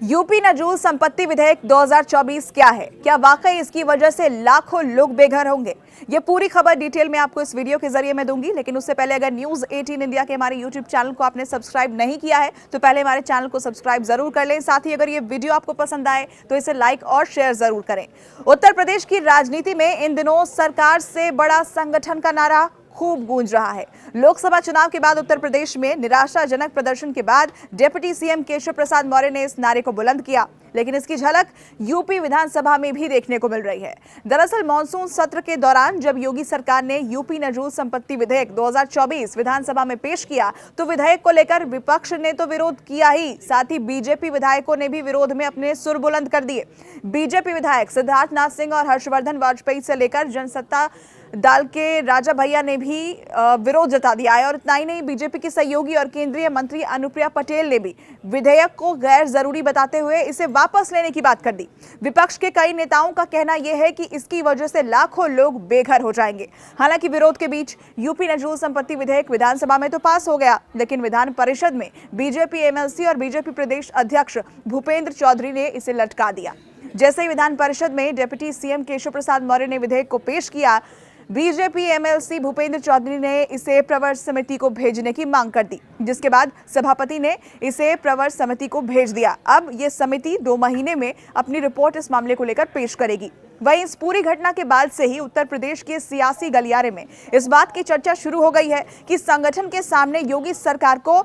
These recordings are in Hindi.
यूपी नजूल संपत्ति विधेयक 2024 क्या है? क्या वाकई इसकी वजह से लाखों लोग बेघर होंगे? ये पूरी खबर डिटेल में आपको इस वीडियो के जरिए मैं दूंगी, लेकिन उससे पहले अगर न्यूज 18 इंडिया के हमारे यूट्यूब चैनल को आपने सब्सक्राइब नहीं किया है तो पहले हमारे चैनल को सब्सक्राइब जरूर कर लें। साथ ही अगर ये वीडियो आपको पसंद आए तो इसे लाइक और शेयर जरूर करें। उत्तर प्रदेश की राजनीति में इन दिनों सरकार से बड़ा संगठन का नारा खूब गूंज रहा है। लोकसभा चुनाव के बाद उत्तर प्रदेश में निराशाजनक प्रदर्शन के बाद डिप्टी सीएम केशव प्रसाद मौर्य ने इस नारे को बुलंद किया, लेकिन इसकी झलक यूपी विधानसभा में भी देखने को मिल रही है। दरअसल मानसून सत्र के दौरान जब योगी सरकार ने यूपी नजूल संपत्ति विधेयक 2024 विधानसभा में पेश किया तो विधेयक को लेकर विपक्ष ने तो विरोध किया ही, साथ ही बीजेपी विधायकों ने भी विरोध में अपने सुर बुलंद कर दिए। बीजेपी विधायक सिद्धार्थनाथ सिंह और हर्षवर्धन वाजपेयी से लेकर जनसत्ता दल के राजा भैया ने भी विरोध जता दिया है। और इतना ही नहीं, बीजेपी की सहयोगी और केंद्रीय मंत्री अनुप्रिया पटेल ने भी विधेयक को गैर जरूरी बताते हुए इसे वापस लेने की बात कर दी। विपक्ष के कई नेताओं का कहना यह है कि इसकी वजह से लाखों लोग बेघर हो जाएंगे। हालांकि विरोध के बीच यूपी नजूल संपत्ति विधेयक विधानसभा में तो पास हो गया, लेकिन विधान परिषद में बीजेपी एमएलसी और बीजेपी प्रदेश अध्यक्ष भूपेंद्र चौधरी ने इसे लटका दिया। जैसे ही विधान परिषद में डिप्टी सीएम केशव प्रसाद मौर्य ने विधेयक को पेश किया, बीजेपी एमएलसी भूपेंद्र चौधरी ने इसे प्रवर समिति को भेजने की मांग कर दी, जिसके बाद सभापति ने इसे प्रवर समिति को भेज दिया। अब ये समिति 2 महीने में अपनी रिपोर्ट इस मामले को लेकर पेश करेगी। वहीं इस पूरी घटना के बाद से ही उत्तर प्रदेश के सियासी गलियारे में इस बात की चर्चा शुरू हो गई है कि संगठन के सामने योगी सरकार को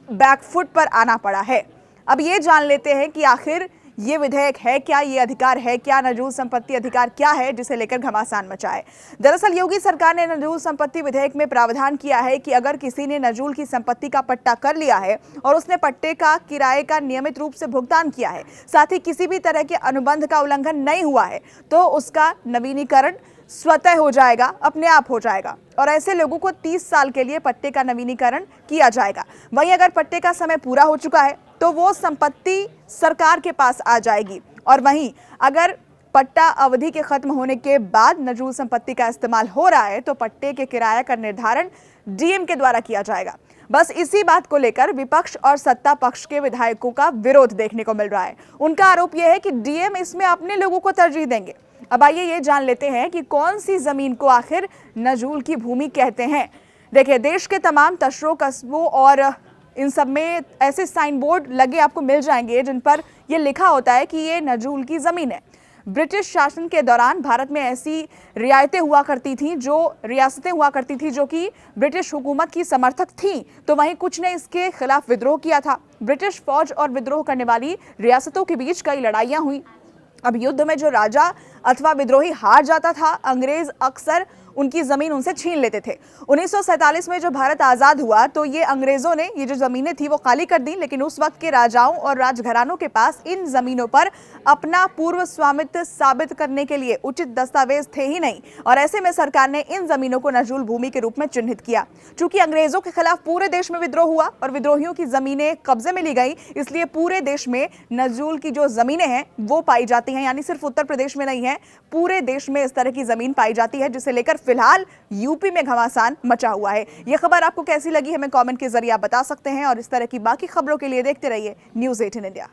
बैकफुट पर आना पड़ा है। अब ये जान लेते हैं कि आखिर ये विधेयक है क्या, ये अधिकार है क्या, नजूल संपत्ति अधिकार क्या है जिसे लेकर घमासान मचा है। दरअसल योगी सरकार ने नजूल संपत्ति विधेयक में प्रावधान किया है कि अगर किसी ने नजूल की संपत्ति का पट्टा कर लिया है और उसने पट्टे का किराए का नियमित रूप से भुगतान किया है, साथ ही किसी भी तरह के अनुबंध का उल्लंघन नहीं हुआ है, तो उसका नवीनीकरण स्वतः हो जाएगा, अपने आप हो जाएगा। और ऐसे लोगों को 30 साल के लिए पट्टे का नवीनीकरण किया जाएगा। वहीं अगर पट्टे का समय पूरा हो चुका है तो वो संपत्ति सरकार के पास आ जाएगी। और वहीं अगर पट्टा अवधि के खत्म होने के बाद नजूल संपत्ति का इस्तेमाल हो रहा है तो पट्टे के किराए का निर्धारण डीएम के द्वारा किया जाएगा। बस इसी बात को लेकर विपक्ष और सत्ता पक्ष के विधायकों का विरोध देखने को मिल रहा है। उनका आरोप यह है कि डीएम इसमें अपने लोगों को तरजीह देंगे। अब आइए ये जान लेते हैं कि कौन सी जमीन को आखिर नजूल की भूमि कहते हैं। देखिए, देश के तमाम तशरों, कस्बों और इन सब में ऐसे साइन बोर्ड लगे आपको मिल जाएंगे जिन पर यह लिखा होता है कि ये नजूल की जमीन है। ब्रिटिश शासन के दौरान भारत में ऐसी रियासतें हुआ करती थी जो कि ब्रिटिश हुकूमत की समर्थक थीं, तो वहीं कुछ ने इसके खिलाफ विद्रोह किया था। ब्रिटिश फौज और विद्रोह करने वाली रियासतों के बीच कई लड़ाइयां हुई। अब युद्ध में जो राजा अथवा विद्रोही हार जाता था, अंग्रेज अक्सर उनकी जमीन उनसे छीन लेते थे। 1947 में जो भारत आजाद हुआ तो ये अंग्रेजों ने ये जो जमीनें थी वो खाली कर दी, लेकिन उस वक्त के राजाओं और राजघरानों के पास इन जमीनों पर अपना पूर्व स्वामित्व साबित करने के लिए उचित दस्तावेज थे ही नहीं। और ऐसे में सरकार ने इन जमीनों को नजूल भूमि के रूप में चिन्हित किया। चूंकि अंग्रेजों के खिलाफ पूरे देश में विद्रोह हुआ और विद्रोहियों की जमीनें कब्जे में ली गई, इसलिए पूरे देश में नजूल की जो जमीनें हैं वो पाई जाती हैं। यानी सिर्फ उत्तर प्रदेश में नहीं है, पूरे देश में इस तरह की जमीन पाई जाती है, जिसे लेकर फिलहाल यूपी में घमासान मचा हुआ है। यह खबर आपको कैसी लगी हमें कमेंट के जरिए आप बता सकते हैं, और इस तरह की बाकी खबरों के लिए देखते रहिए न्यूज़ 18 इंडिया।